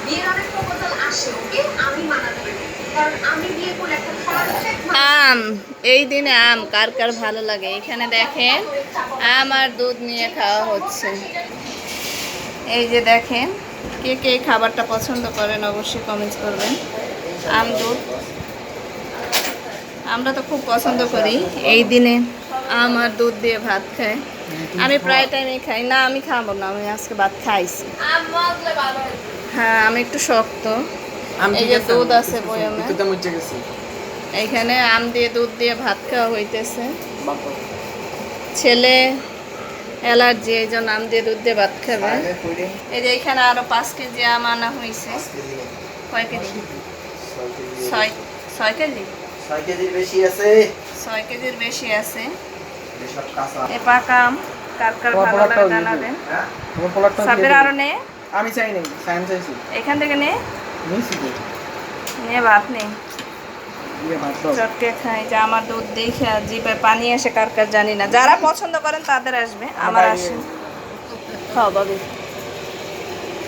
বিয়ের অনেক প্রপোজাল আসে, ওকে আমি মানাতে পারি, কারণ আমি বিয়ে করলে একটা পারফেক্ট আম, এই দিনে আম কার কার ভালো লাগে এখানে দেখেন। আম আর দুধ নিয়ে খাওয়া হচ্ছে। এই যে দেখেন, কে কে এই খাবারটা পছন্দ করেন অবশ্যই কমেন্টস করবেন। আম দুধ আমরা তো খুব পছন্দ করি এই দিনে। আম আর দুধ দিয়ে ভাত খাই। আমি প্রায় টাইমে খাই না, আমি খাবো না, আমি আজকে ভাত খাইছি। হ্যাঁ, আমি একটু শক্ত। এই যে দুধ আছে বয়মে, এইখানে আম দিয়ে দুধ দিয়ে ভাত খাওয়া হইতেছে। ছেলে অ্যালার্জি, এই জন্য আম দিয়ে দুধ দিয়ে ভাত খাবে। এই যে এখানে আরো 5 কেজি আম আনা হয়েছে। কয় কেজি? 6 কেজি। 6 কেজির বেশি আছে। 6 কেজির বেশি আছে। এ পাকা আম কার কার ভালো লাগে জানাবেন। সাবের আরো নে, আমি চাই নাই, সাইন চাইছি। এখান থেকে নে, নিছি তো। নিয়ে ভাত নে, দিয়ে ভাত দাও। চটকে খাই। যে আমার দুধ দেখে জিভে পানি আসে কার কার জানি না। যারা পছন্দ করেন তাদের আসবে, আমার আসে। খাও বাবু।